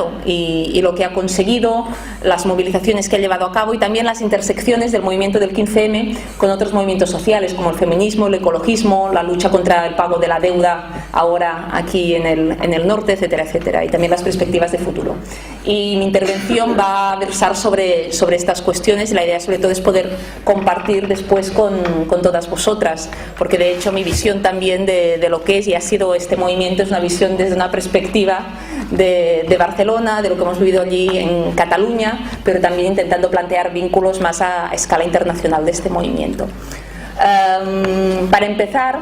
logrado y lo que ha conseguido, las movilizaciones que ha llevado a cabo y también las intersecciones del movimiento del 15M con otros movimientos sociales como el feminismo, el ecologismo, la lucha contra el pago de la deuda ahora aquí en el norte, etcétera, etcétera, y también las perspectivas de futuro. Y mi intervención va a versar sobre estas cuestiones y la idea sobre todo es poder compartir después con todas vosotras, porque de hecho mi visión también de lo que es y ha sido este movimiento es una visión desde una perspectiva de Barcelona, de lo que hemos vivido allí en Cataluña, pero también intentando plantear vínculos más a escala internacional de este movimiento. Para empezar,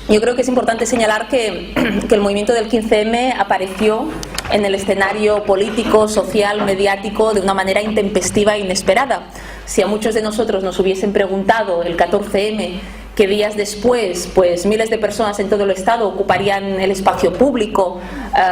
yo creo que es importante señalar que el movimiento del 15M apareció en el escenario político, social, mediático de una manera intempestiva e inesperada. Si a muchos de nosotros nos hubiesen preguntado el 14M que días después pues miles de personas en todo el estado ocuparían el espacio público,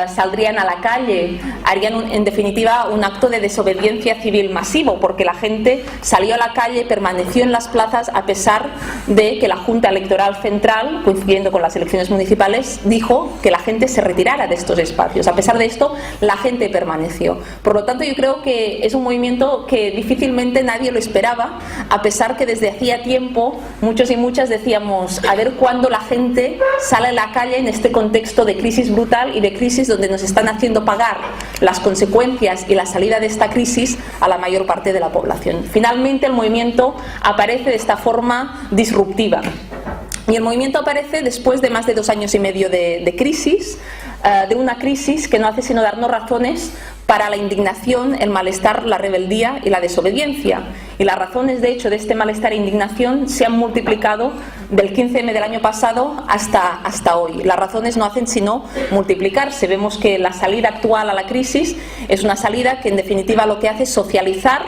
saldrían a la calle, harían en definitiva un acto de desobediencia civil masivo, porque la gente salió a la calle, permaneció en las plazas a pesar de que la Junta Electoral Central, coincidiendo con las elecciones municipales, dijo que la gente se retirara de estos espacios. A pesar de esto, la gente permaneció. Por lo tanto, yo creo que es un movimiento que difícilmente nadie lo esperaba, a pesar que desde hacía tiempo muchos y muchas decíamos a ver cuándo la gente sale a la calle en este contexto de crisis brutal y de crisis donde nos están haciendo pagar las consecuencias y la salida de esta crisis a la mayor parte de la población. Finalmente el movimiento aparece de esta forma disruptiva y el movimiento aparece después de más de 2 años y medio de crisis, de una crisis que no hace sino darnos razones para la indignación, el malestar, la rebeldía y la desobediencia. Y las razones, de hecho, de este malestar e indignación se han multiplicado del 15M del año pasado hasta hoy. Las razones no hacen sino multiplicarse. Vemos que la salida actual a la crisis es una salida que, en definitiva, lo que hace es socializar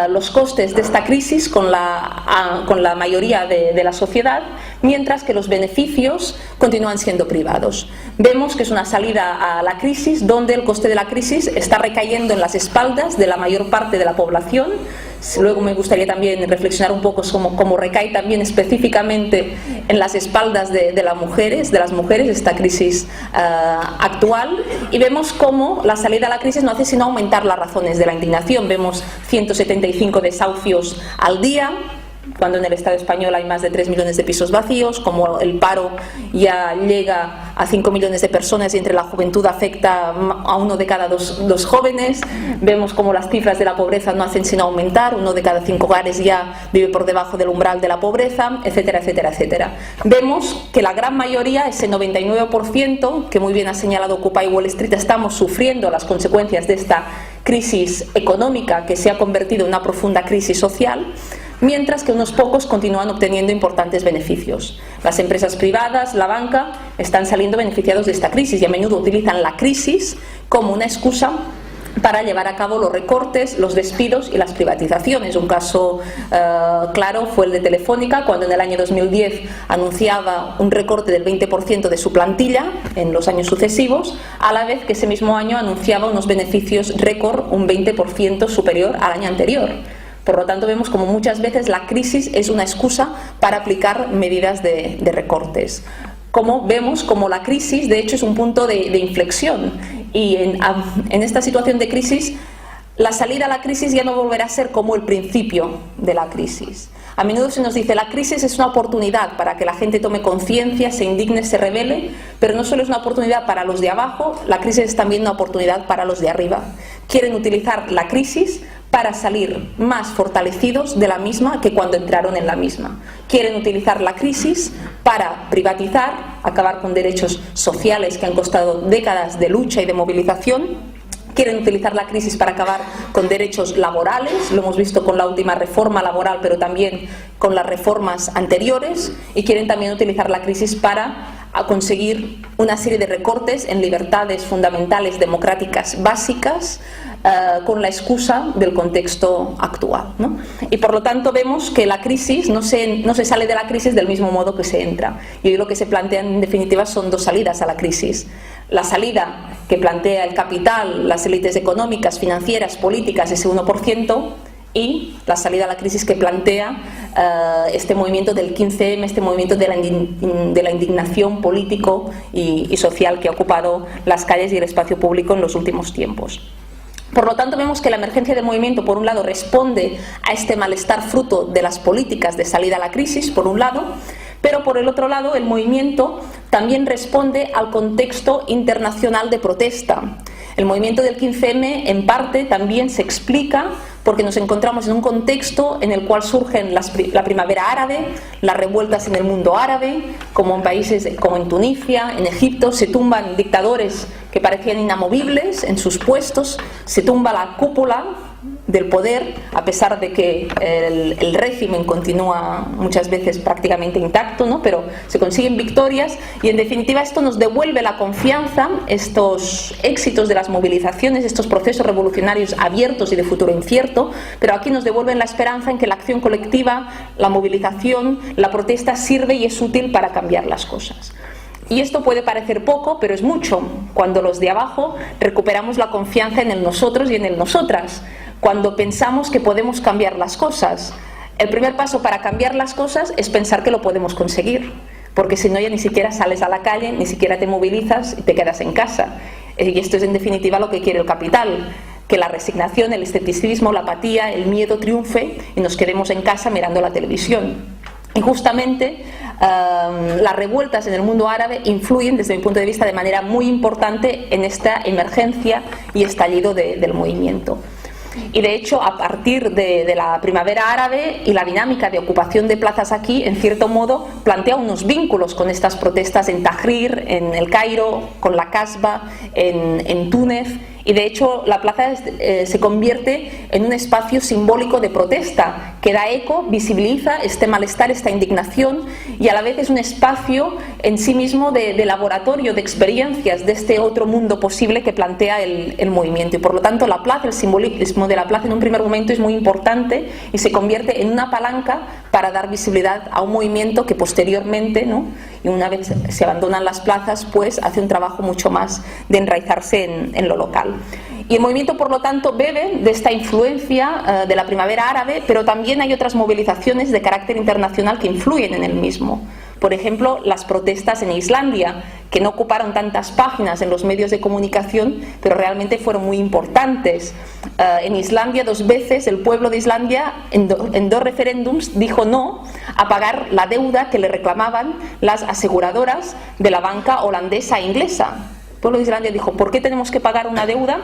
los costes de esta crisis con la mayoría de la sociedad, mientras que los beneficios continúan siendo privados. Vemos que es una salida a la crisis donde el coste de la crisis está recayendo en las espaldas de la mayor parte de la población. Luego me gustaría también reflexionar un poco cómo recae también específicamente en las espaldas de las mujeres esta crisis actual, y vemos cómo la salida a la crisis no hace sino aumentar las razones de la indignación. Vemos 175 desahucios al día, cuando en el Estado español hay más de 3 millones de pisos vacíos, como el paro ya llega a 5 millones de personas y entre la juventud afecta a 1 de cada 2 jóvenes. Vemos como las cifras de la pobreza no hacen sino aumentar, 1 de cada 5 hogares ya vive por debajo del umbral de la pobreza, etcétera, etcétera, etcétera. Vemos que la gran mayoría, ese 99%, que muy bien ha señalado Occupy Wall Street, estamos sufriendo las consecuencias de esta crisis económica que se ha convertido en una profunda crisis social, mientras que unos pocos continúan obteniendo importantes beneficios. Las empresas privadas, la banca, están saliendo beneficiados de esta crisis y a menudo utilizan la crisis como una excusa para llevar a cabo los recortes, los despidos y las privatizaciones. Un caso claro fue el de Telefónica, cuando en el año 2010 anunciaba un recorte del 20% de su plantilla en los años sucesivos, a la vez que ese mismo año anunciaba unos beneficios récord un 20% superior al año anterior. Por lo tanto, vemos como muchas veces la crisis es una excusa para aplicar medidas de recortes. Como vemos como la crisis, de hecho, es un punto de inflexión. Y en esta situación de crisis, la salida a la crisis ya no volverá a ser como el principio de la crisis. A menudo se nos dice la crisis es una oportunidad para que la gente tome conciencia, se indigne, se rebele, pero no solo es una oportunidad para los de abajo, la crisis es también una oportunidad para los de arriba. Quieren utilizar la crisis para salir más fortalecidos de la misma que cuando entraron en la misma. Quieren utilizar la crisis para privatizar, acabar con derechos sociales que han costado décadas de lucha y de movilización. Quieren utilizar la crisis para acabar con derechos laborales, lo hemos visto con la última reforma laboral, pero también con las reformas anteriores, y quieren también utilizar la crisis para conseguir una serie de recortes en libertades fundamentales democráticas básicas, con la excusa del contexto actual, ¿no? Y por lo tanto vemos que la crisis no se sale de la crisis del mismo modo que se entra. Y hoy lo que se plantea en definitiva son 2 salidas a la crisis. La salida que plantea el capital, las élites económicas, financieras, políticas, ese 1%, y la salida a la crisis que plantea este movimiento del 15M, este movimiento de la indignación político y social que ha ocupado las calles y el espacio público en los últimos tiempos. Por lo tanto, vemos que la emergencia del movimiento, por un lado, responde a este malestar fruto de las políticas de salida a la crisis, por un lado, pero por el otro lado, el movimiento también responde al contexto internacional de protesta. El movimiento del 15M, en parte, también se explica porque nos encontramos en un contexto en el cual surgen la primavera árabe, las revueltas en el mundo árabe, como en países como en Tunisia, en Egipto, se tumban dictadores que parecían inamovibles en sus puestos, se tumba la cúpula del poder, a pesar de que el régimen continúa muchas veces prácticamente intacto, ¿no? Pero se consiguen victorias y en definitiva esto nos devuelve la confianza, estos éxitos de las movilizaciones, estos procesos revolucionarios abiertos y de futuro incierto, pero aquí nos devuelven la esperanza en que la acción colectiva, la movilización, la protesta sirve y es útil para cambiar las cosas. Y esto puede parecer poco, pero es mucho, cuando los de abajo recuperamos la confianza en el nosotros y en el nosotras, cuando pensamos que podemos cambiar las cosas. El primer paso para cambiar las cosas es pensar que lo podemos conseguir, porque si no ya ni siquiera sales a la calle, ni siquiera te movilizas y te quedas en casa. Y esto es en definitiva lo que quiere el capital, que la resignación, el escepticismo, la apatía, el miedo triunfe y nos quedemos en casa mirando la televisión. Y justamente las revueltas en el mundo árabe influyen, desde mi punto de vista, de manera muy importante en esta emergencia y estallido del movimiento. Y de hecho, a partir de la primavera árabe y la dinámica de ocupación de plazas aquí, en cierto modo, plantea unos vínculos con estas protestas en Tahrir, en El Cairo, con la Casbah, en Túnez. Y de hecho la plaza se convierte en un espacio simbólico de protesta que da eco, visibiliza este malestar, esta indignación, y a la vez es un espacio en sí mismo de laboratorio, de experiencias de este otro mundo posible que plantea el movimiento. Y por lo tanto la plaza, el simbolismo de la plaza en un primer momento es muy importante y se convierte en una palanca para dar visibilidad a un movimiento que posteriormente, ¿no?, y una vez se abandonan las plazas, pues hace un trabajo mucho más de enraizarse en lo local. Y el movimiento, por lo tanto, bebe de esta influencia de la primavera árabe, pero también hay otras movilizaciones de carácter internacional que influyen en el mismo. Por ejemplo, las protestas en Islandia, que no ocuparon tantas páginas en los medios de comunicación, pero realmente fueron muy importantes. En Islandia, 2 veces, el pueblo de Islandia, en 2 referéndums, dijo no a pagar la deuda que le reclamaban las aseguradoras de la banca holandesa e inglesa. El pueblo de Islandia dijo: ¿por qué tenemos que pagar una deuda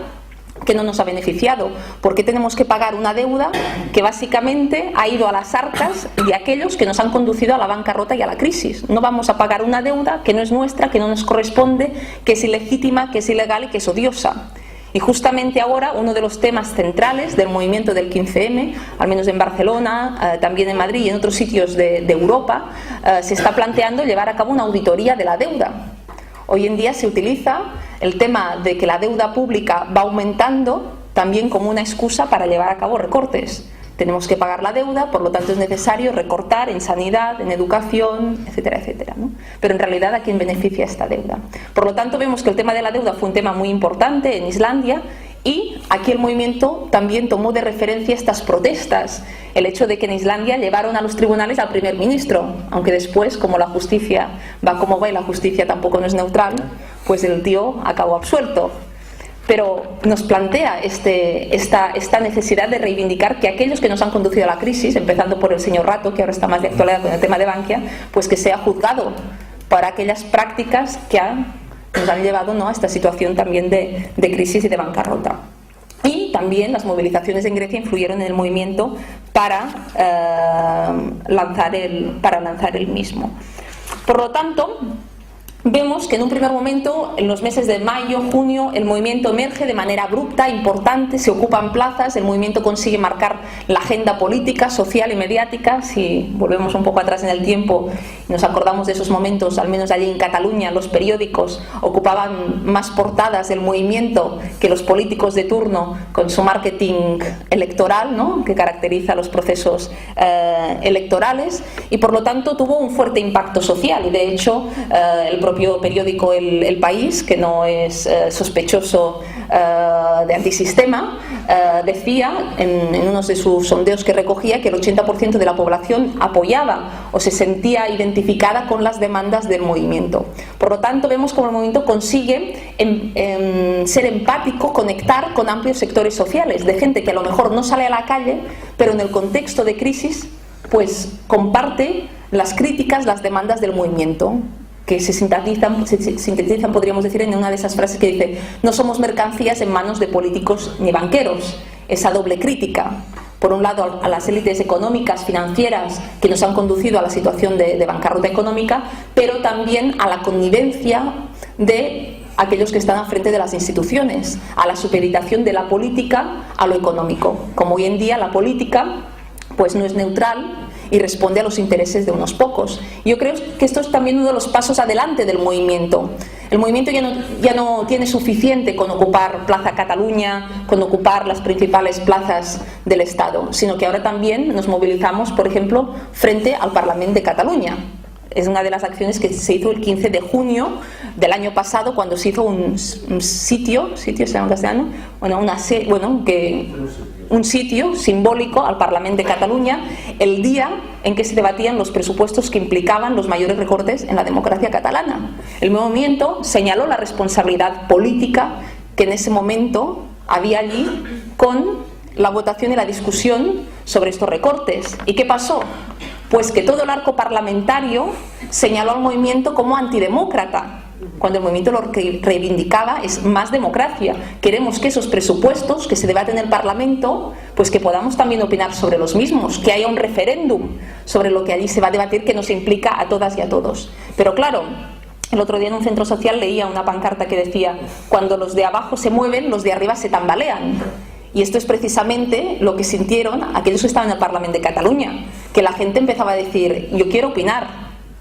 que no nos ha beneficiado? ¿Por qué tenemos que pagar una deuda que básicamente ha ido a las arcas de aquellos que nos han conducido a la bancarrota y a la crisis? No vamos a pagar una deuda que no es nuestra, que no nos corresponde, que es ilegítima, que es ilegal y que es odiosa. Y justamente ahora uno de los temas centrales del movimiento del 15M, al menos en Barcelona, también en Madrid y en otros sitios de Europa, se está planteando llevar a cabo una auditoría de la deuda. Hoy en día se utiliza el tema de que la deuda pública va aumentando también como una excusa para llevar a cabo recortes. Tenemos que pagar la deuda, por lo tanto es necesario recortar en sanidad, en educación, etcétera, etcétera, ¿no? Pero en realidad, ¿a quién beneficia esta deuda? Por lo tanto, vemos que el tema de la deuda fue un tema muy importante en Islandia, y aquí el movimiento también tomó de referencia estas protestas, el hecho de que en Islandia llevaron a los tribunales al primer ministro, aunque después, como la justicia va como va y la justicia tampoco no es neutral, pues el tío acabó absuelto. Pero nos plantea esta necesidad de reivindicar que aquellos que nos han conducido a la crisis, empezando por el señor Rato, que ahora está más de actualidad con el tema de Bankia, pues que sea juzgado para aquellas prácticas que nos han llevado, ¿no?, a esta situación también de crisis y de bancarrota. Y también las movilizaciones en Grecia influyeron en el movimiento para lanzar el mismo. Por lo tanto, vemos que en un primer momento, en los meses de mayo, junio, el movimiento emerge de manera abrupta, importante, se ocupan plazas, el movimiento consigue marcar la agenda política, social y mediática. Si volvemos un poco atrás en el tiempo y nos acordamos de esos momentos, al menos allí en Cataluña, los periódicos ocupaban más portadas del movimiento que los políticos de turno con su marketing electoral, ¿no?, que caracteriza los procesos electorales, y por lo tanto tuvo un fuerte impacto social. Y de hecho, el propio periódico El País, que no es sospechoso de antisistema, decía en unos de sus sondeos que recogía que el 80% de la población apoyaba o se sentía identificada con las demandas del movimiento. Por lo tanto, vemos cómo el movimiento consigue ser empático, conectar con amplios sectores sociales, de gente que a lo mejor no sale a la calle, pero en el contexto de crisis pues comparte las críticas, las demandas del movimiento, que se sintetizan, podríamos decir, en una de esas frases que dice: no somos mercancías en manos de políticos ni banqueros. Esa doble crítica, por un lado a las élites económicas, financieras, que nos han conducido a la situación de bancarrota económica, pero también a la connivencia de aquellos que están al frente de las instituciones, a la supeditación de la política a lo económico. Como hoy en día la política pues no es neutral y responde a los intereses de unos pocos. Yo creo que esto es también uno de los pasos adelante del movimiento. El movimiento ya no tiene suficiente con ocupar Plaza Cataluña, con ocupar las principales plazas del Estado, sino que ahora también nos movilizamos, por ejemplo, frente al Parlamento de Cataluña. Es una de las acciones que se hizo el 15 de junio del año pasado, cuando se hizo un sitio se llama en castellano, un sitio simbólico al Parlamento de Cataluña, el día en que se debatían los presupuestos que implicaban los mayores recortes en la democracia catalana. El movimiento señaló la responsabilidad política que en ese momento había allí con la votación y la discusión sobre estos recortes. ¿Y qué pasó? Pues que todo el arco parlamentario señaló al movimiento como antidemócrata, cuando el movimiento lo que reivindicaba es más democracia. Queremos que esos presupuestos que se debaten en el Parlamento, pues que podamos también opinar sobre los mismos, que haya un referéndum sobre lo que allí se va a debatir, que nos implica a todas y a todos. Pero claro, el otro día en un centro social leía una pancarta que decía: cuando los de abajo se mueven, los de arriba se tambalean. Y esto es precisamente lo que sintieron aquellos que estaban en el Parlamento de Cataluña, que la gente empezaba a decir: yo quiero opinar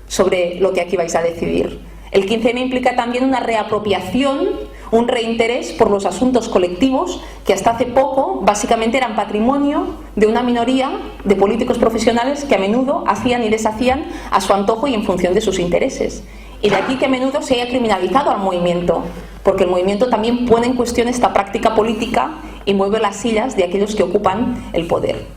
sobre lo que aquí vais a decidir. El 15M implica también una reapropiación, un reinterés por los asuntos colectivos que hasta hace poco básicamente eran patrimonio de una minoría de políticos profesionales que a menudo hacían y deshacían a su antojo y en función de sus intereses. Y de aquí que a menudo se haya criminalizado al movimiento, porque el movimiento también pone en cuestión esta práctica política y mueve las sillas de aquellos que ocupan el poder.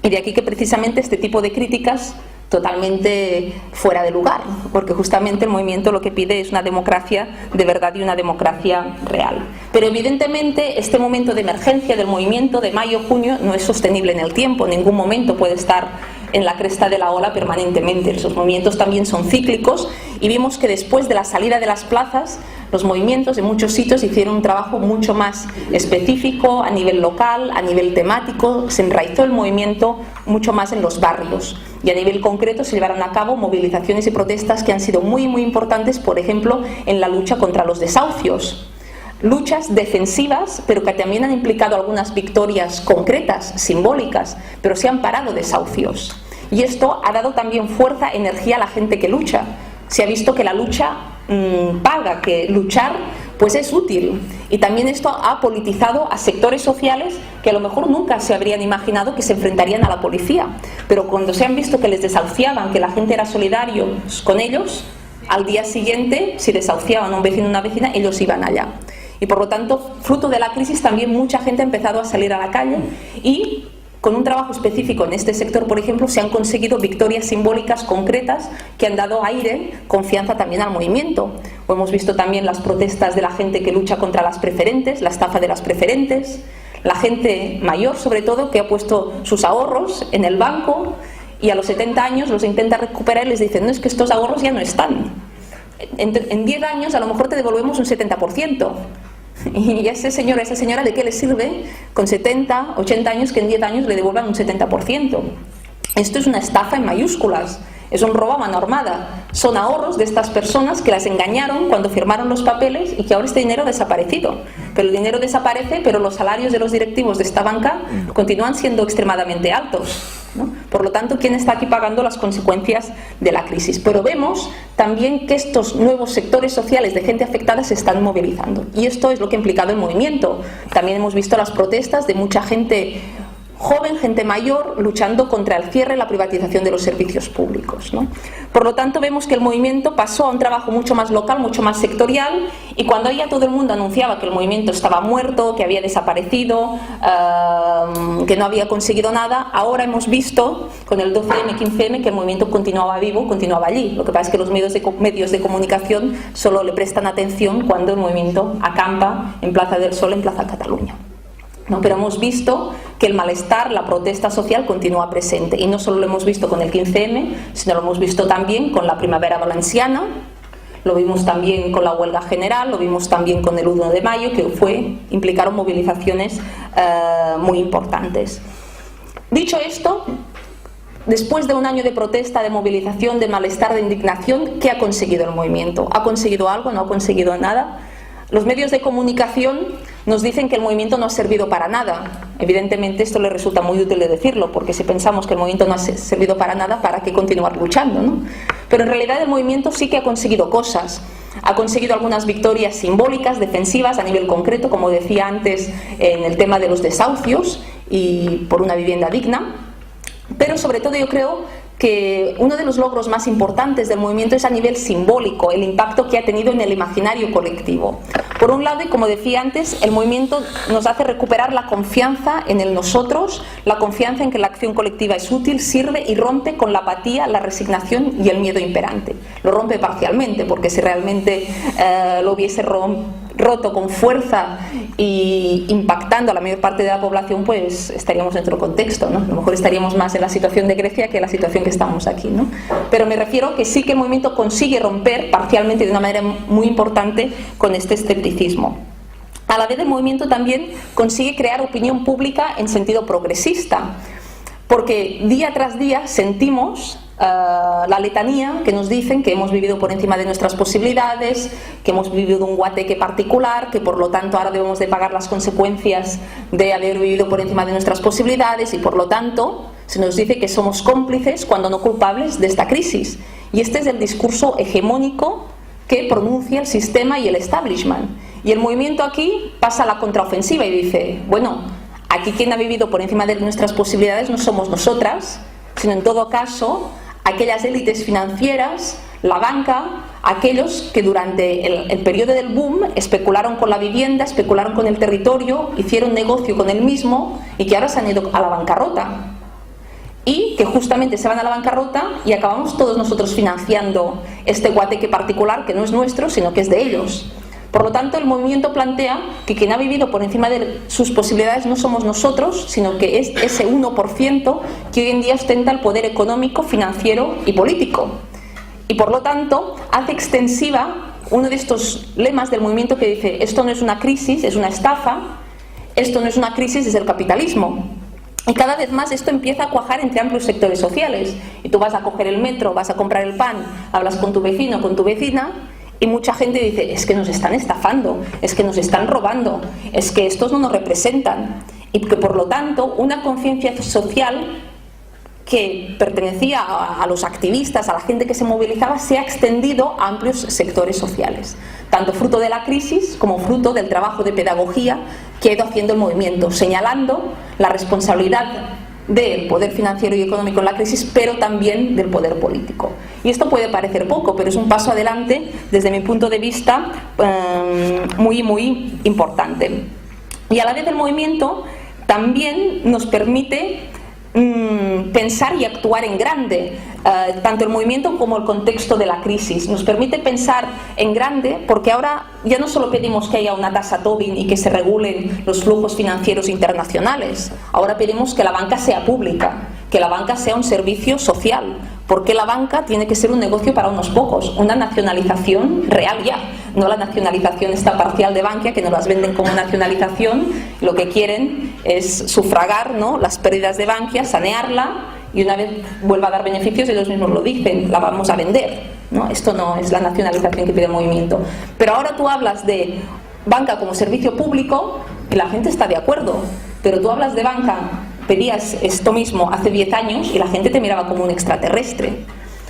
Y de aquí que precisamente este tipo de críticas totalmente fuera de lugar, porque justamente el movimiento lo que pide es una democracia de verdad y una democracia real. Pero evidentemente este momento de emergencia del movimiento de mayo-junio no es sostenible en el tiempo, en ningún momento puede estar en la cresta de la ola permanentemente. Esos movimientos también son cíclicos y vimos que después de la salida de las plazas, los movimientos en muchos sitios hicieron un trabajo mucho más específico a nivel local, a nivel temático. Se enraizó el movimiento mucho más en los barrios y a nivel concreto se llevaron a cabo movilizaciones y protestas que han sido muy importantes, por ejemplo, en la lucha contra los desahucios. Luchas defensivas, pero que también han implicado algunas victorias concretas, simbólicas, pero se han parado desahucios. Y esto ha dado también fuerza, energía a la gente que lucha. Se ha visto que la lucha paga, que luchar pues es útil. Y también esto ha politizado a sectores sociales que a lo mejor nunca se habrían imaginado que se enfrentarían a la policía. Pero cuando se han visto que les desahuciaban, que la gente era solidario con ellos, al día siguiente, si desahuciaban a un vecino o una vecina, ellos iban allá. Y por lo tanto, fruto de la crisis, también mucha gente ha empezado a salir a la calle y con un trabajo específico en este sector, por ejemplo, se han conseguido victorias simbólicas concretas que han dado aire, confianza también al movimiento. O hemos visto también las protestas de la gente que lucha contra las preferentes, la estafa de las preferentes, la gente mayor sobre todo que ha puesto sus ahorros en el banco y a los 70 años los intenta recuperar y les dicen: no, es que estos ahorros ya no están. En 10 años a lo mejor te devolvemos un 70%. Y a ese señor, a esa señora, ¿de qué le sirve con 70, 80 años que en 10 años le devuelvan un 70%? Esto es una estafa en mayúsculas, es un robo a mano armada. Son ahorros de estas personas que las engañaron cuando firmaron los papeles y que ahora este dinero ha desaparecido. Pero el dinero desaparece, pero los salarios de los directivos de esta banca continúan siendo extremadamente altos, ¿no? Por lo tanto, ¿quién está aquí pagando las consecuencias de la crisis? Pero vemos también que estos nuevos sectores sociales de gente afectada se están movilizando. Y esto es lo que ha implicado el movimiento. También hemos visto las protestas de mucha gente joven, gente mayor, luchando contra el cierre y la privatización de los servicios públicos, ¿no? Por lo tanto, vemos que el movimiento pasó a un trabajo mucho más local, mucho más sectorial, y cuando ya todo el mundo anunciaba que el movimiento estaba muerto, que había desaparecido, que no había conseguido nada, ahora hemos visto con el 12M, 15M que el movimiento continuaba vivo, continuaba allí. Lo que pasa es que los medios de comunicación solo le prestan atención cuando el movimiento acampa en Plaza del Sol, en Plaza Cataluña, ¿no? Pero hemos visto que el malestar, la protesta social continúa presente, y no solo lo hemos visto con el 15M, sino lo hemos visto también con la Primavera Valenciana, lo vimos también con la huelga general, lo vimos también con el 1 de mayo, que implicaron movilizaciones muy importantes. Dicho esto, después de un año de protesta, de movilización, de malestar, de indignación, ¿qué ha conseguido el movimiento? ¿Ha conseguido algo? ¿No ha conseguido nada? Los medios de comunicación nos dicen que el movimiento no ha servido para nada. Evidentemente esto les resulta muy útil de decirlo, porque si pensamos que el movimiento no ha servido para nada, ¿para qué continuar luchando, no? Pero en realidad el movimiento sí que ha conseguido cosas. Ha conseguido algunas victorias simbólicas, defensivas, a nivel concreto, como decía antes, en el tema de los desahucios y por una vivienda digna. Pero sobre todo yo creo que uno de los logros más importantes del movimiento es a nivel simbólico, el impacto que ha tenido en el imaginario colectivo. Por un lado, y como decía antes, el movimiento nos hace recuperar la confianza en el nosotros, la confianza en que la acción colectiva es útil, sirve y rompe con la apatía, la resignación y el miedo imperante. Lo rompe parcialmente, porque si realmente lo hubiese roto con fuerza y impactando a la mayor parte de la población, pues estaríamos en otro contexto, ¿no? A lo mejor estaríamos más en la situación de Grecia que en la situación que estamos aquí, ¿no? Pero me refiero que sí que el movimiento consigue romper parcialmente, de una manera muy importante, con este escepticismo. A la vez, el movimiento también consigue crear opinión pública en sentido progresista, porque día tras día sentimos la letanía que nos dicen que hemos vivido por encima de nuestras posibilidades, que hemos vivido un guateque particular, que por lo tanto ahora debemos de pagar las consecuencias de haber vivido por encima de nuestras posibilidades, y por lo tanto se nos dice que somos cómplices, cuando no culpables, de esta crisis. Y este es el discurso hegemónico que pronuncia el sistema y el establishment. Y el movimiento aquí pasa a la contraofensiva y dice, bueno, aquí quien ha vivido por encima de nuestras posibilidades no somos nosotras, sino en todo caso aquellas élites financieras, la banca, aquellos que durante el periodo del boom especularon con la vivienda, especularon con el territorio, hicieron negocio con el mismo y que ahora se han ido a la bancarrota. Y que justamente se van a la bancarrota y acabamos todos nosotros financiando este guateque particular que no es nuestro, sino que es de ellos. Por lo tanto, el movimiento plantea que quien ha vivido por encima de sus posibilidades no somos nosotros, sino que es ese 1% que hoy en día ostenta el poder económico, financiero y político. Y por lo tanto, hace extensiva uno de estos lemas del movimiento que dice: esto no es una crisis, es una estafa, esto no es una crisis, es el capitalismo. Y cada vez más esto empieza a cuajar entre amplios sectores sociales. Y tú vas a coger el metro, vas a comprar el pan, hablas con tu vecino, con tu vecina, y mucha gente dice: es que nos están estafando, es que nos están robando, es que estos no nos representan. Y que por lo tanto una conciencia social que pertenecía a los activistas, a la gente que se movilizaba, se ha extendido a amplios sectores sociales, tanto fruto de la crisis como fruto del trabajo de pedagogía que ha ido haciendo el movimiento, señalando la responsabilidad del poder financiero y económico en la crisis, pero también del poder político. Y esto puede parecer poco, pero es un paso adelante, desde mi punto de vista, muy, muy importante. Y a la vez el movimiento también nos permite pensar y actuar en grande, tanto el movimiento como el contexto de la crisis. Nos permite pensar en grande porque ahora ya no solo pedimos que haya una tasa Tobin y que se regulen los flujos financieros internacionales, ahora pedimos que la banca sea pública, que la banca sea un servicio social, porque la banca tiene que ser un negocio para unos pocos, una nacionalización real ya, no la nacionalización esta parcial de Bankia, que nos las venden como nacionalización. Lo que quieren es sufragar, ¿no?, las pérdidas de Bankia, sanearla, y una vez vuelva a dar beneficios, ellos mismos lo dicen, la vamos a vender, ¿no? Esto no es la nacionalización que pide el movimiento. Pero ahora tú hablas de banca como servicio público y la gente está de acuerdo, pero tú hablas de banca, pedías esto mismo hace 10 años y la gente te miraba como un extraterrestre.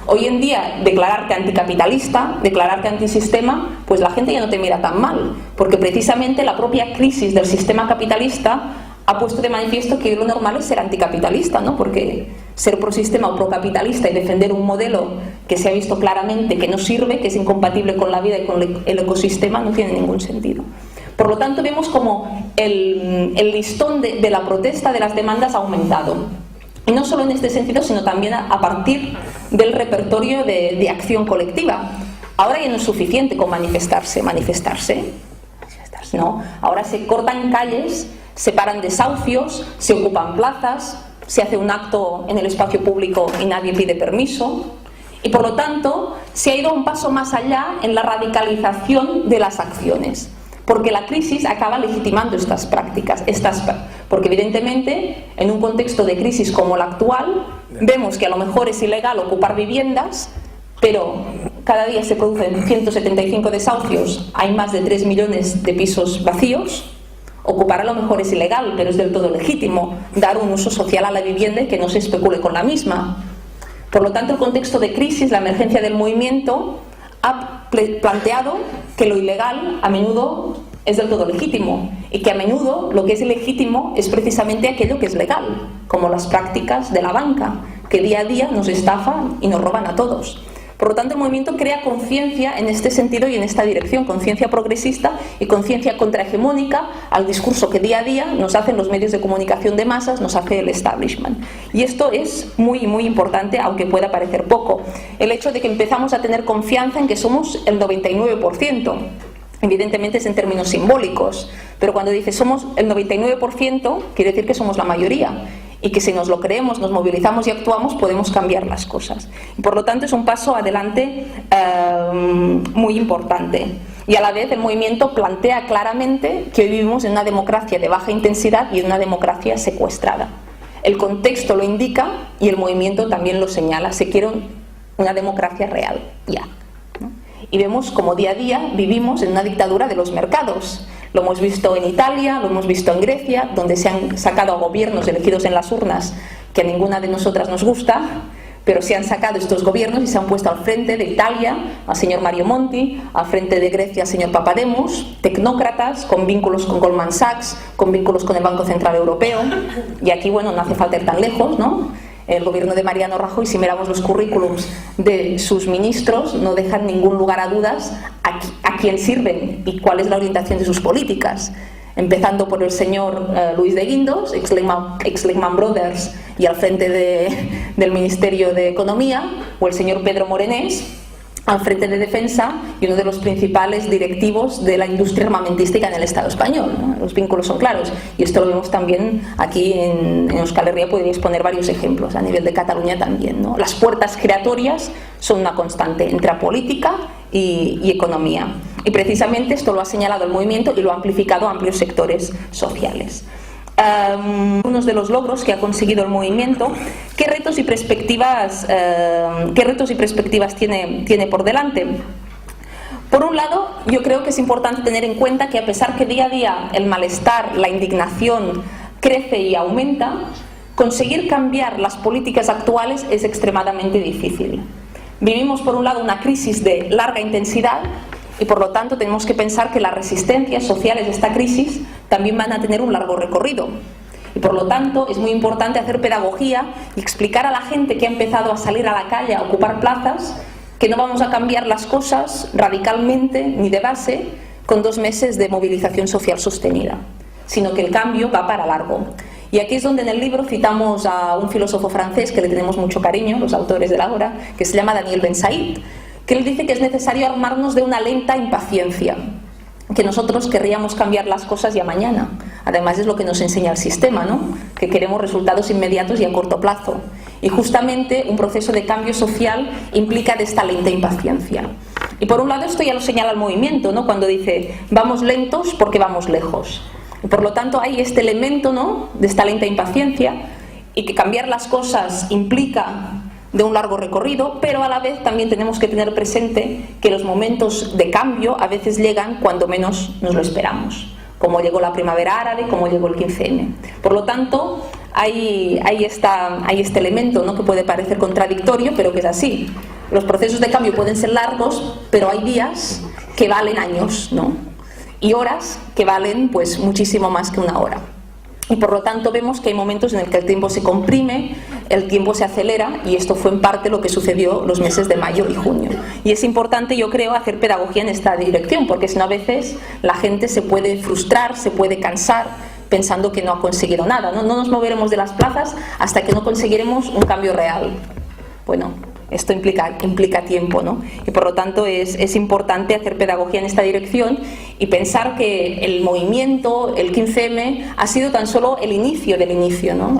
Hoy en día, declararte anticapitalista, declararte antisistema, pues la gente ya no te mira tan mal, porque precisamente la propia crisis del sistema capitalista ha puesto de manifiesto que lo normal es ser anticapitalista, ¿no? Porque ser prosistema o procapitalista y defender un modelo que se ha visto claramente que no sirve, que es incompatible con la vida y con el ecosistema, no tiene ningún sentido. Por lo tanto, vemos como el listón de la protesta, de las demandas, ha aumentado. Y no solo en este sentido, sino también a partir del repertorio de acción colectiva. Ahora ya no es suficiente con manifestarse, ¿no? Ahora se cortan calles, se paran desahucios, se ocupan plazas, se hace un acto en el espacio público y nadie pide permiso. Y por lo tanto, se ha ido un paso más allá en la radicalización de las acciones. Porque la crisis acaba legitimando estas prácticas, porque evidentemente en un contexto de crisis como el actual vemos que a lo mejor es ilegal ocupar viviendas, pero cada día se producen 175 desahucios, hay más de 3 millones de pisos vacíos. Ocupar a lo mejor es ilegal, pero es del todo legítimo dar un uso social a la vivienda y que no se especule con la misma. Por lo tanto, el contexto de crisis, la emergencia del movimiento, ha planteado que lo ilegal a menudo es del todo legítimo y que a menudo lo que es ilegítimo es precisamente aquello que es legal, como las prácticas de la banca, que día a día nos estafan y nos roban a todos. Por lo tanto, el movimiento crea conciencia en este sentido y en esta dirección, conciencia progresista y conciencia contrahegemónica al discurso que día a día nos hacen los medios de comunicación de masas, nos hace el establishment. Y esto es muy, muy importante, aunque pueda parecer poco. El hecho de que empezamos a tener confianza en que somos el 99%. Evidentemente es en términos simbólicos, pero cuando dice somos el 99%, quiere decir que somos la mayoría. Y que si nos lo creemos, nos movilizamos y actuamos, podemos cambiar las cosas. Y por lo tanto es un paso adelante muy importante. Y a la vez el movimiento plantea claramente que hoy vivimos en una democracia de baja intensidad y en una democracia secuestrada. El contexto lo indica y el movimiento también lo señala. Se quiere una democracia real, ya. Y vemos como día a día vivimos en una dictadura de los mercados. Lo hemos visto en Italia, lo hemos visto en Grecia, donde se han sacado a gobiernos elegidos en las urnas que a ninguna de nosotras nos gusta, pero se han sacado estos gobiernos y se han puesto al frente de Italia al señor Mario Monti, al frente de Grecia al señor Papademos, tecnócratas con vínculos con Goldman Sachs, con vínculos con el Banco Central Europeo, y aquí, bueno, no hace falta ir tan lejos, ¿no? El gobierno de Mariano Rajoy, si miramos los currículums de sus ministros, no dejan ningún lugar a dudas a quién sirven y cuál es la orientación de sus políticas. Empezando por el señor Luis de Guindos, ex Lehman Brothers y al frente del Ministerio de Economía, o el señor Pedro Morenés, al frente de Defensa y uno de los principales directivos de la industria armamentística en el Estado español, ¿no? Los vínculos son claros y esto lo vemos también aquí en Euskal Herria. Podríais poner varios ejemplos, a nivel de Cataluña también, ¿no? Las puertas giratorias son una constante entre política y economía, y precisamente esto lo ha señalado el movimiento y lo ha amplificado a amplios sectores sociales. Unos de los logros que ha conseguido el movimiento, ¿qué retos y perspectivas tiene por delante? Por un lado, yo creo que es importante tener en cuenta que a pesar que día a día el malestar, la indignación crece y aumenta, conseguir cambiar las políticas actuales es extremadamente difícil. Vivimos por un lado una crisis de larga intensidad y por lo tanto tenemos que pensar que las resistencias sociales de esta crisis también van a tener un largo recorrido. Y por lo tanto es muy importante hacer pedagogía y explicar a la gente que ha empezado a salir a la calle a ocupar plazas que no vamos a cambiar las cosas radicalmente ni de base con 2 meses de movilización social sostenida, sino que el cambio va para largo. Y aquí es donde en el libro citamos a un filósofo francés que le tenemos mucho cariño, los autores de la obra, que se llama Daniel Ben-Said, que él dice que es necesario armarnos de una lenta impaciencia, que nosotros querríamos cambiar las cosas ya mañana. Además es lo que nos enseña el sistema, ¿no? Que queremos resultados inmediatos y a corto plazo. Y justamente un proceso de cambio social implica de esta lenta impaciencia. Y por un lado esto ya lo señala el movimiento, ¿no? Cuando dice vamos lentos porque vamos lejos. Y por lo tanto hay este elemento, ¿no?, de esta lenta impaciencia, y que cambiar las cosas implica de un largo recorrido, pero a la vez también tenemos que tener presente que los momentos de cambio a veces llegan cuando menos nos lo esperamos, como llegó la primavera árabe, como llegó el 15M. Por lo tanto, hay este elemento, ¿no?, que puede parecer contradictorio, pero que es así. Los procesos de cambio pueden ser largos, pero hay días que valen años, ¿no?, y horas que valen pues muchísimo más que una hora. Y por lo tanto vemos que hay momentos en el que el tiempo se comprime, el tiempo se acelera, y esto fue en parte lo que sucedió los meses de mayo y junio. Y es importante, yo creo, hacer pedagogía en esta dirección, porque si no a veces la gente se puede frustrar, se puede cansar pensando que no ha conseguido nada. No nos moveremos de las plazas hasta que no conseguiremos un cambio real. Bueno, esto implica tiempo, ¿no? Y por lo tanto es importante hacer pedagogía en esta dirección y pensar que el movimiento, el 15M, ha sido tan solo el inicio del inicio, ¿no?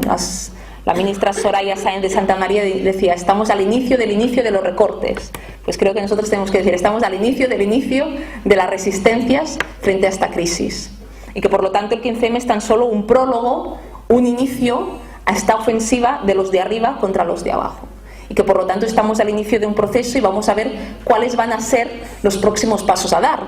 La ministra Soraya Sáenz de Santamaría decía: estamos al inicio de los recortes. Pues creo que nosotros tenemos que decir: estamos al inicio de las resistencias frente a esta crisis. Y que por lo tanto el 15M es tan solo un prólogo, un inicio a esta ofensiva de los de arriba contra los de abajo. Y que por lo tanto estamos al inicio de un proceso y vamos a ver cuáles van a ser los próximos pasos a dar.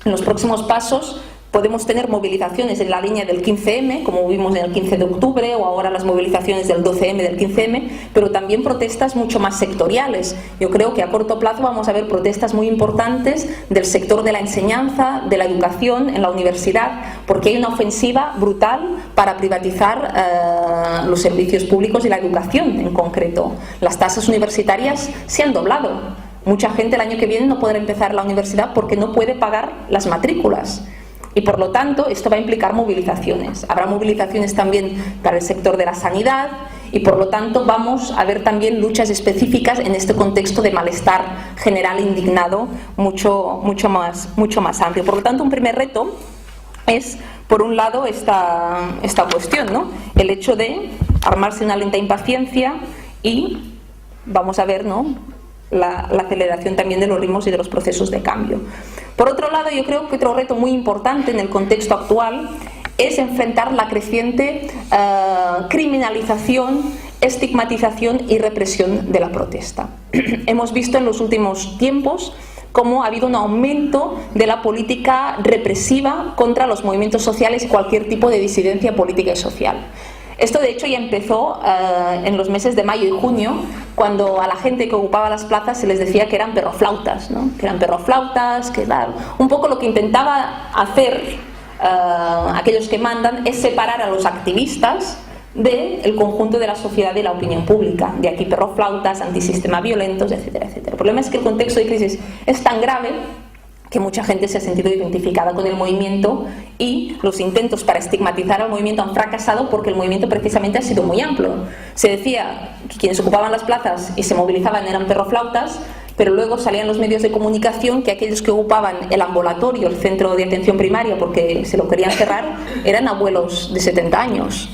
En los próximos pasos podemos tener movilizaciones en la línea del 15M, como vimos en el 15 de octubre, o ahora las movilizaciones del 12M, del 15M, pero también protestas mucho más sectoriales. Yo creo que a corto plazo vamos a ver protestas muy importantes del sector de la enseñanza, de la educación, en la universidad, porque hay una ofensiva brutal para privatizar los servicios públicos y la educación en concreto. Las tasas universitarias se han doblado. Mucha gente el año que viene no podrá empezar la universidad porque no puede pagar las matrículas. Y por lo tanto esto va a implicar movilizaciones. Habrá movilizaciones también para el sector de la sanidad y por lo tanto vamos a ver también luchas específicas en este contexto de malestar general indignado mucho más amplio. Por lo tanto, un primer reto es, por un lado, esta cuestión, ¿no? El hecho de armarse una lenta impaciencia y vamos a ver, ¿no?, la aceleración también de los ritmos y de los procesos de cambio. Por otro lado, yo creo que otro reto muy importante en el contexto actual es enfrentar la creciente criminalización, estigmatización y represión de la protesta. Hemos visto en los últimos tiempos cómo ha habido un aumento de la política represiva contra los movimientos sociales y cualquier tipo de disidencia política y social. Esto de hecho ya empezó en los meses de mayo y junio, cuando a la gente que ocupaba las plazas se les decía que eran perroflautas, ¿no? Que eran perroflautas, que claro, un poco lo que intentaba hacer aquellos que mandan es separar a los activistas del conjunto de la sociedad y la opinión pública. De aquí perroflautas, antisistema violentos, etcétera, etcétera. El problema es que el contexto de crisis es tan grave que mucha gente se ha sentido identificada con el movimiento y los intentos para estigmatizar al movimiento han fracasado porque el movimiento precisamente ha sido muy amplio. Se decía que quienes ocupaban las plazas y se movilizaban eran perroflautas, pero luego salían los medios de comunicación que aquellos que ocupaban el ambulatorio, el centro de atención primaria, porque se lo querían cerrar, eran abuelos de 70 años.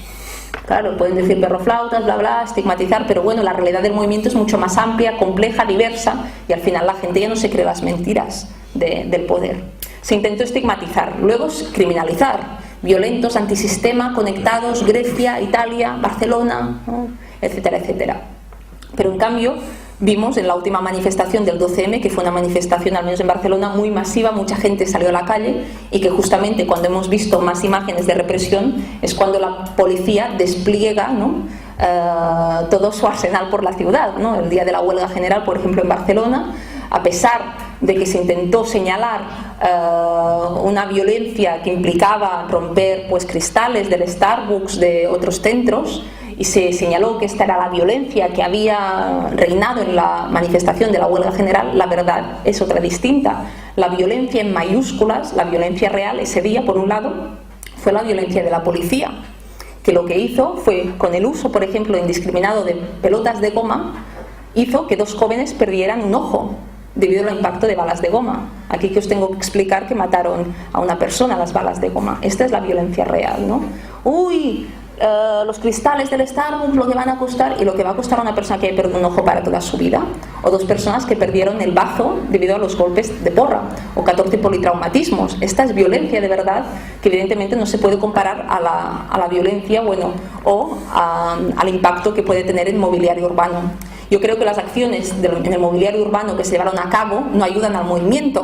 Claro, pueden decir perroflautas, bla, bla, estigmatizar, pero bueno, la realidad del movimiento es mucho más amplia, compleja, diversa, y al final la gente ya no se cree las mentiras del poder. Se intentó estigmatizar, luego criminalizar, violentos, antisistema, conectados, Grecia, Italia, Barcelona, ¿no?, etcétera, etcétera. Pero en cambio vimos en la última manifestación del 12M, que fue una manifestación, al menos en Barcelona, muy masiva, mucha gente salió a la calle, y que justamente cuando hemos visto más imágenes de represión es cuando la policía despliega, ¿no?, todo su arsenal por la ciudad, ¿no? El día de la huelga general, por ejemplo, en Barcelona, a pesar de que se intentó señalar una violencia que implicaba romper pues cristales del Starbucks, de otros centros, y se señaló que esta era la violencia que había reinado en la manifestación de la huelga general, la verdad es otra distinta. La violencia en mayúsculas, la violencia real ese día, por un lado, fue la violencia de la policía, que lo que hizo fue, con el uso, por ejemplo, indiscriminado de pelotas de goma, hizo que 2 jóvenes perdieran un ojo debido al impacto de balas de goma. Aquí que os tengo que explicar que mataron a una persona las balas de goma. Esta es la violencia real, ¿no? Uy, los cristales del Starbucks, lo que van a costar, y lo que va a costar a una persona que haya perdido un ojo para toda su vida, o 2 personas que perdieron el bazo debido a los golpes de porra, o 14 politraumatismos. Esta es violencia de verdad, que evidentemente no se puede comparar a la violencia, bueno, o al impacto que puede tener el mobiliario urbano. Yo creo que las acciones en el mobiliario urbano que se llevaron a cabo no ayudan al movimiento,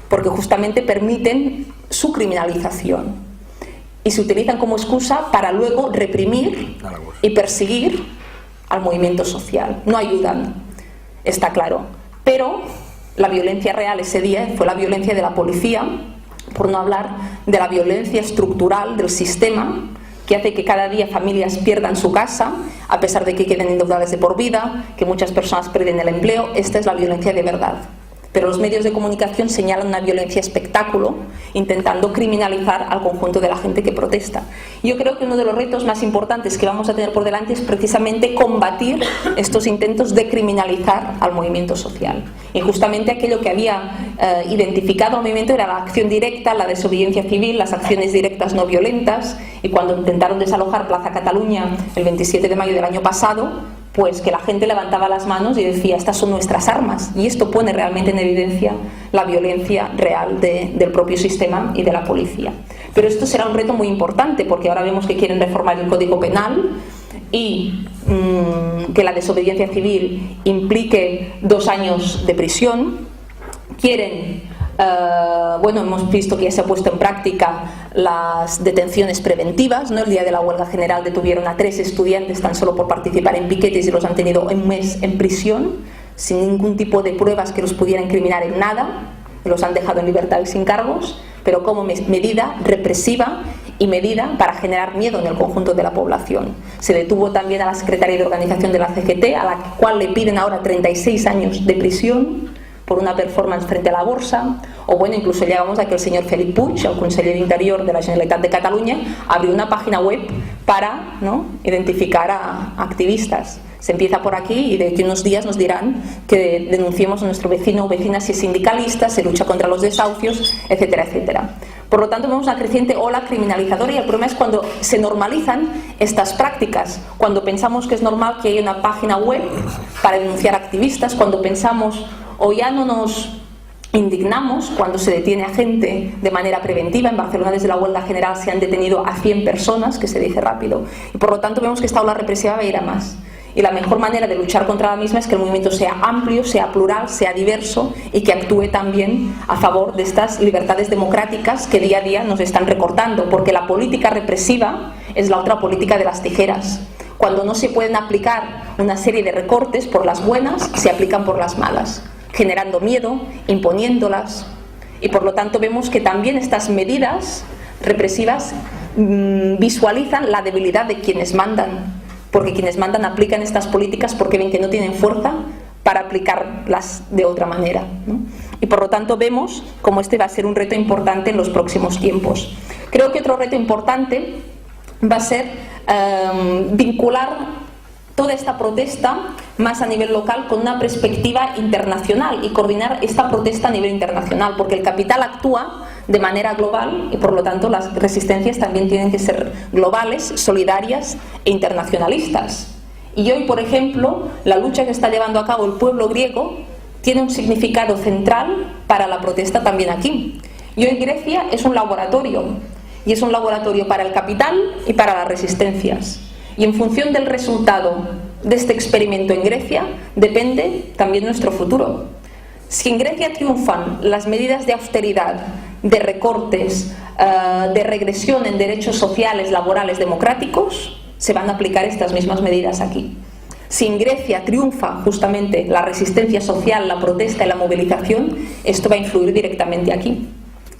porque justamente permiten su criminalización y se utilizan como excusa para luego reprimir y perseguir al movimiento social. No ayudan, está claro. Pero la violencia real ese día fue la violencia de la policía, por no hablar de la violencia estructural del sistema, que hace que cada día familias pierdan su casa, a pesar de que queden endeudadas de por vida, que muchas personas pierden el empleo. Esta es la violencia de verdad. Pero los medios de comunicación señalan una violencia espectáculo, intentando criminalizar al conjunto de la gente que protesta. Yo creo que uno de los retos más importantes que vamos a tener por delante es precisamente combatir estos intentos de criminalizar al movimiento social. Y justamente aquello que había identificado al movimiento era la acción directa, la desobediencia civil, las acciones directas no violentas, y cuando intentaron desalojar Plaza Cataluña el 27 de mayo del año pasado, pues que la gente levantaba las manos y decía: estas son nuestras armas, y esto pone realmente en evidencia la violencia real del propio sistema y de la policía. Pero esto será un reto muy importante, porque ahora vemos que quieren reformar el Código Penal y que la desobediencia civil implique 2 años de prisión. Quieren, hemos visto que ya se ha puesto en práctica las detenciones preventivas, ¿no? El día de la huelga general detuvieron a 3 estudiantes tan solo por participar en piquetes y los han tenido un mes en prisión sin ningún tipo de pruebas que los pudieran incriminar en nada, los han dejado en libertad y sin cargos, pero como medida represiva y medida para generar miedo en el conjunto de la población. Se detuvo también a la secretaria de organización de la CGT, a la cual le piden ahora 36 años de prisión por una performance frente a la Borsa. O bueno, incluso llegamos a que el señor Felip Puig, el conseller Interior de la Generalitat de Cataluña, abrió una página web para, ¿no?, identificar a activistas. Se empieza por aquí y de aquí unos días nos dirán que denunciemos a nuestro vecino o vecina si es sindicalista, se lucha contra los desahucios, etcétera, etcétera. Por lo tanto, vemos una creciente ola criminalizadora, y el problema es cuando se normalizan estas prácticas, cuando pensamos que es normal que haya una página web para denunciar activistas, cuando pensamos o ya no nos indignamos cuando se detiene a gente de manera preventiva. En Barcelona, desde la huelga general, se han detenido a 100 personas, que se dice rápido, y por lo tanto vemos que esta ola represiva va a ir a más. Y la mejor manera de luchar contra la misma es que el movimiento sea amplio, sea plural, sea diverso, y que actúe también a favor de estas libertades democráticas que día a día nos están recortando, porque la política represiva es la otra política de las tijeras. Cuando no se pueden aplicar una serie de recortes por las buenas, se aplican por las malas, generando miedo, imponiéndolas, y por lo tanto vemos que también estas medidas represivas visualizan la debilidad de quienes mandan, porque quienes mandan aplican estas políticas porque ven que no tienen fuerza para aplicarlas de otra manera, ¿no? Y por lo tanto vemos cómo este va a ser un reto importante en los próximos tiempos. Creo que otro reto importante va a ser vincular toda esta protesta más a nivel local con una perspectiva internacional y coordinar esta protesta a nivel internacional, porque el capital actúa de manera global y por lo tanto las resistencias también tienen que ser globales, solidarias e internacionalistas. Y hoy, por ejemplo, la lucha que está llevando a cabo el pueblo griego tiene un significado central para la protesta también aquí. Y hoy Grecia es un laboratorio, y es un laboratorio para el capital y para las resistencias. Y en función del resultado de este experimento en Grecia depende también nuestro futuro. Si en Grecia triunfan las medidas de austeridad, de recortes, de regresión en derechos sociales, laborales, democráticos, se van a aplicar estas mismas medidas aquí. Si en Grecia triunfa justamente la resistencia social, la protesta y la movilización, esto va a influir directamente aquí.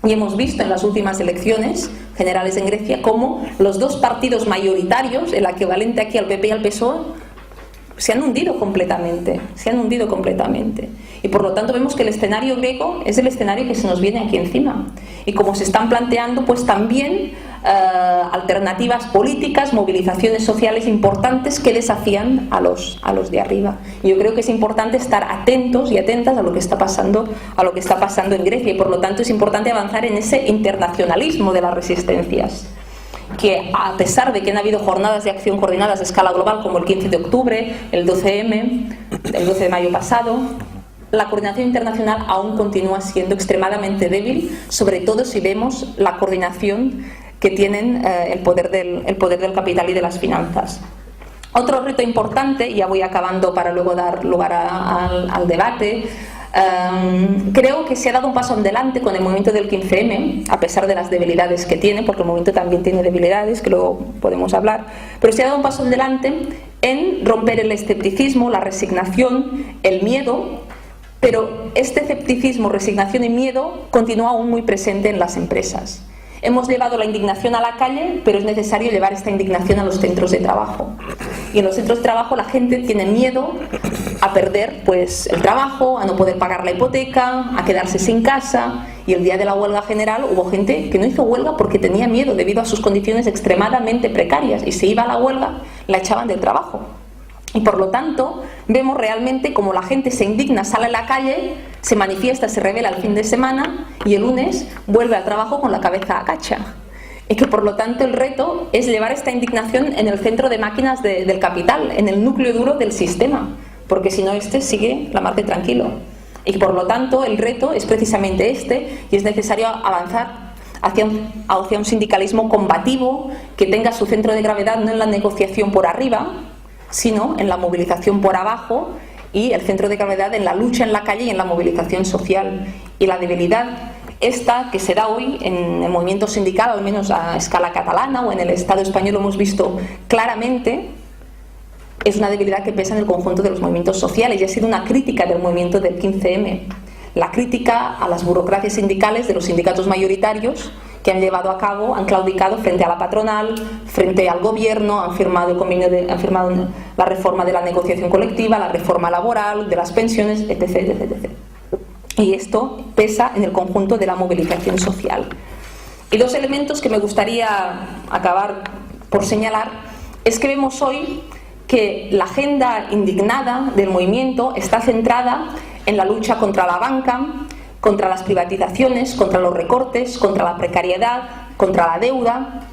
Y hemos visto en las últimas elecciones generales en Grecia cómo los 2 partidos mayoritarios, el equivalente aquí al PP y al PSOE, se han hundido completamente, y por lo tanto vemos que el escenario griego es el escenario que se nos viene aquí encima, y como se están planteando pues también alternativas políticas, movilizaciones sociales importantes que desafían a los de arriba. Y yo creo que es importante estar atentos y atentas a lo que está pasando en Grecia, y por lo tanto es importante avanzar en ese internacionalismo de las resistencias, que a pesar de que han habido jornadas de acción coordinadas a escala global como el 15 de octubre, el 12M, el 12 de mayo pasado, la coordinación internacional aún continúa siendo extremadamente débil, sobre todo si vemos la coordinación que tienen el poder del capital y de las finanzas. Otro reto importante, y ya voy acabando para luego dar lugar al debate, creo que se ha dado un paso adelante con el movimiento del 15M, a pesar de las debilidades que tiene, porque el movimiento también tiene debilidades, que luego podemos hablar, pero se ha dado un paso adelante en romper el escepticismo, la resignación, el miedo, pero este escepticismo, resignación y miedo continúa aún muy presente en las empresas. Hemos llevado la indignación a la calle, pero es necesario llevar esta indignación a los centros de trabajo. Y en los centros de trabajo la gente tiene miedo a perder pues, el trabajo, a no poder pagar la hipoteca, a quedarse sin casa. Y el día de la huelga general hubo gente que no hizo huelga porque tenía miedo debido a sus condiciones extremadamente precarias. Y si iba a la huelga, la echaban del trabajo. Y por lo tanto, vemos realmente como la gente se indigna, sale a la calle, se manifiesta, se revela el fin de semana y el lunes vuelve al trabajo con la cabeza agacha. Y que por lo tanto el reto es llevar esta indignación en el centro de máquinas del capital, en el núcleo duro del sistema, porque si no sigue la mar de tranquilo. Y por lo tanto el reto es precisamente y es necesario avanzar hacia un sindicalismo combativo que tenga su centro de gravedad no en la negociación por arriba, sino en la movilización por abajo y el centro de gravedad en la lucha en la calle y en la movilización social. Y la debilidad esta que se da hoy en el movimiento sindical, al menos a escala catalana o en el Estado español lo hemos visto claramente, es una debilidad que pesa en el conjunto de los movimientos sociales y ha sido una crítica del movimiento del 15M. La crítica a las burocracias sindicales de los sindicatos mayoritarios que han llevado a cabo, han claudicado frente a la patronal, frente al gobierno, han firmado la reforma de la negociación colectiva, la reforma laboral, de las pensiones, etc, etc, etc. Y esto pesa en el conjunto de la movilización social. Y dos elementos que me gustaría acabar por señalar es que vemos hoy que la agenda indignada del movimiento está centrada en la lucha contra la banca, contra las privatizaciones, contra los recortes, contra la precariedad, contra la deuda.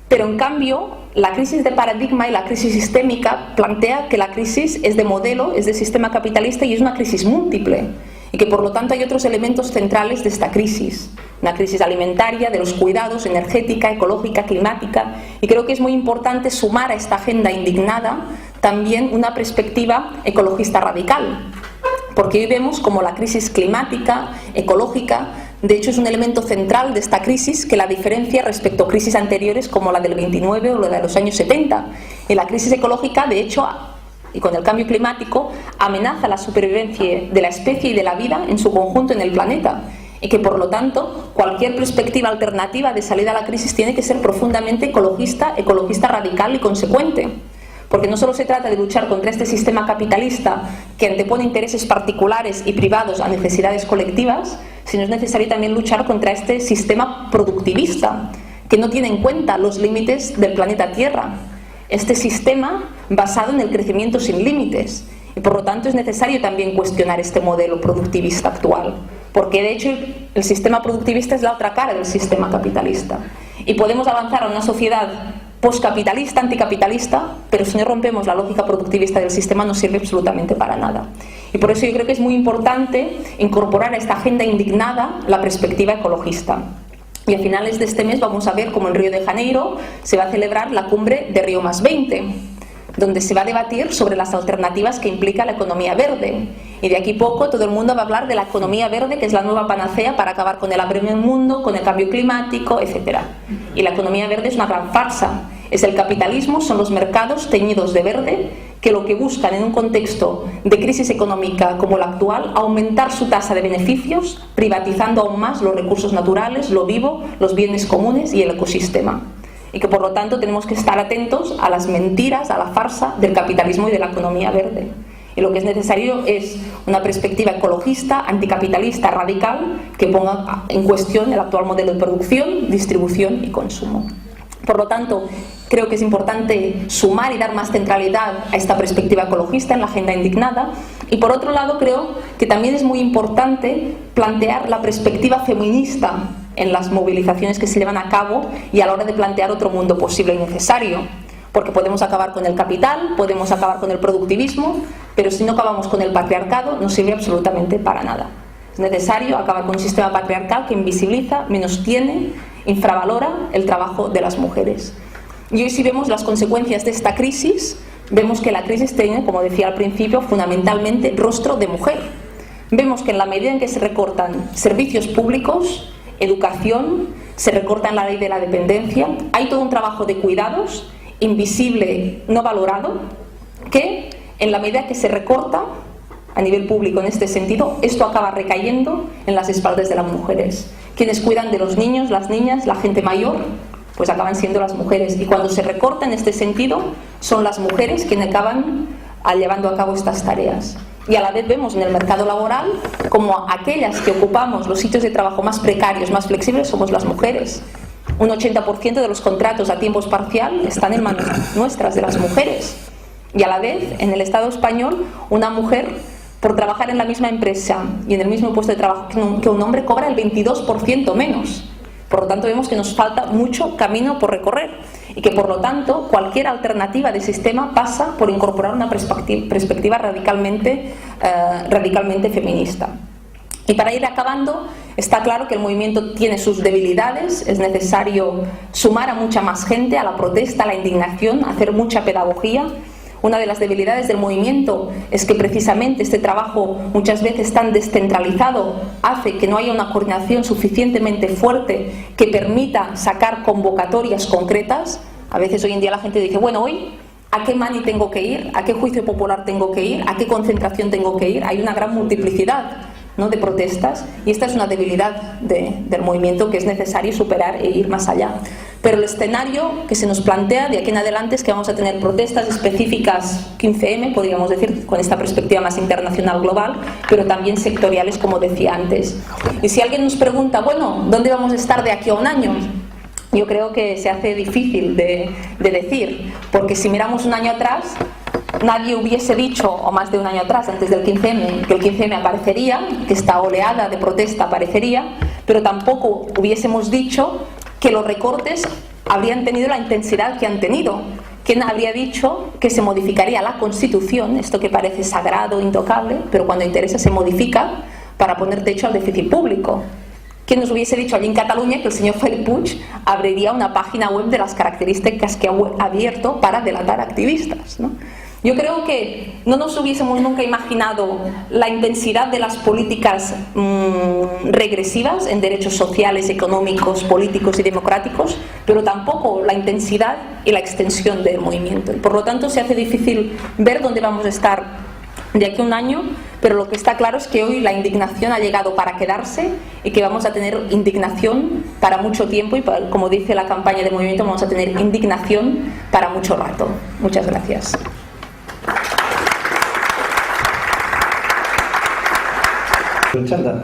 Pero en cambio, la crisis de paradigma y la crisis sistémica plantea que la crisis es de modelo, es de sistema capitalista y es una crisis múltiple. Y que por lo tanto hay otros elementos centrales de esta crisis. Una crisis alimentaria, de los cuidados, energética, ecológica, climática. Y creo que es muy importante sumar a esta agenda indignada también una perspectiva ecologista radical. Porque hoy vemos como la crisis climática, ecológica, de hecho es un elemento central de esta crisis que la diferencia respecto a crisis anteriores como la del 29 o la de los años 70. Y la crisis ecológica, de hecho, y con el cambio climático, amenaza la supervivencia de la especie y de la vida en su conjunto en el planeta. Y que por lo tanto cualquier perspectiva alternativa de salida a la crisis tiene que ser profundamente ecologista radical y consecuente. Porque no solo se trata de luchar contra este sistema capitalista que antepone intereses particulares y privados a necesidades colectivas, sino es necesario también luchar contra este sistema productivista que no tiene en cuenta los límites del planeta Tierra. Este sistema basado en el crecimiento sin límites. Y por lo tanto es necesario también cuestionar este modelo productivista actual. Porque de hecho el sistema productivista es la otra cara del sistema capitalista. Y podemos avanzar a una sociedad poscapitalista, anticapitalista, pero si no rompemos la lógica productivista del sistema no sirve absolutamente para nada. Y por eso yo creo que es muy importante incorporar a esta agenda indignada la perspectiva ecologista. Y a finales de este mes vamos a ver cómo en Río de Janeiro se va a celebrar la cumbre de Río+20, donde se va a debatir sobre las alternativas que implica la economía verde. Y de aquí poco todo el mundo va a hablar de la economía verde, que es la nueva panacea para acabar con el hambre en el mundo, con el cambio climático, etc. Y la economía verde es una gran farsa. Es el capitalismo, son los mercados teñidos de verde que lo que buscan en un contexto de crisis económica como la actual, aumentar su tasa de beneficios, privatizando aún más los recursos naturales, lo vivo, los bienes comunes y el ecosistema. Y que por lo tanto tenemos que estar atentos a las mentiras, a la farsa del capitalismo y de la economía verde. Y lo que es necesario es una perspectiva ecologista, anticapitalista, radical, que ponga en cuestión el actual modelo de producción, distribución y consumo. Por lo tanto, creo que es importante sumar y dar más centralidad a esta perspectiva ecologista en la agenda indignada. Y por otro lado, creo que también es muy importante plantear la perspectiva feminista en las movilizaciones que se llevan a cabo y a la hora de plantear otro mundo posible y necesario. Porque podemos acabar con el capital, podemos acabar con el productivismo, pero si no acabamos con el patriarcado no sirve absolutamente para nada. Es necesario acabar con un sistema patriarcal que invisibiliza, menosciende, infravalora el trabajo de las mujeres. Y hoy si vemos las consecuencias de esta crisis, vemos que la crisis tiene, como decía al principio, fundamentalmente rostro de mujer. Vemos que en la medida en que se recortan servicios públicos, educación, se recorta en la ley de la dependencia, hay todo un trabajo de cuidados, invisible, no valorado, que en la medida que se recorta, a nivel público en este sentido, esto acaba recayendo en las espaldas de las mujeres. Quienes cuidan de los niños, las niñas, la gente mayor, pues acaban siendo las mujeres. Y cuando se recorta en este sentido, son las mujeres quienes acaban llevando a cabo estas tareas. Y a la vez vemos en el mercado laboral como aquellas que ocupamos los sitios de trabajo más precarios, más flexibles, somos las mujeres. Un 80% de los contratos a tiempo parcial están en manos nuestras, de las mujeres. Y a la vez, en el Estado español, una mujer, por trabajar en la misma empresa y en el mismo puesto de trabajo que un hombre, cobra el 22% menos. Por lo tanto, vemos que nos falta mucho camino por recorrer y que, por lo tanto, cualquier alternativa de sistema pasa por incorporar una perspectiva radicalmente feminista. Y para ir acabando, está claro que el movimiento tiene sus debilidades, es necesario sumar a mucha más gente a la protesta, a la indignación, hacer mucha pedagogía. Una de las debilidades del movimiento es que precisamente este trabajo, muchas veces tan descentralizado, hace que no haya una coordinación suficientemente fuerte que permita sacar convocatorias concretas. A veces hoy en día la gente dice, bueno, hoy ¿a qué mani tengo que ir? ¿A qué juicio popular tengo que ir? ¿A qué concentración tengo que ir? Hay una gran multiplicidad, ¿no?, de protestas, y esta es una debilidad del movimiento que es necesario superar e ir más allá. Pero el escenario que se nos plantea de aquí en adelante es que vamos a tener protestas específicas 15M, podríamos decir, con esta perspectiva más internacional global, pero también sectoriales, como decía antes. Y si alguien nos pregunta, bueno, ¿dónde vamos a estar de aquí a un año? Yo creo que se hace difícil de decir, porque si miramos un año atrás, nadie hubiese dicho, o más de un año atrás, antes del 15M, que el 15M aparecería, que esta oleada de protesta aparecería, pero tampoco hubiésemos dicho que los recortes habrían tenido la intensidad que han tenido. ¿Quién habría dicho que se modificaría la Constitución, esto que parece sagrado, intocable, pero cuando interesa se modifica para poner techo al déficit público? ¿Quién nos hubiese dicho allí en Cataluña que el señor Felip Puig abriría una página web de las características que ha abierto para delatar activistas, ¿no? Yo creo que no nos hubiésemos nunca imaginado la intensidad de las políticas regresivas en derechos sociales, económicos, políticos y democráticos, pero tampoco la intensidad y la extensión del movimiento. Y por lo tanto se hace difícil ver dónde vamos a estar de aquí a un año, pero lo que está claro es que hoy la indignación ha llegado para quedarse y que vamos a tener indignación para mucho tiempo y, como dice la campaña del movimiento, vamos a tener indignación para mucho rato. Muchas gracias. Chanda.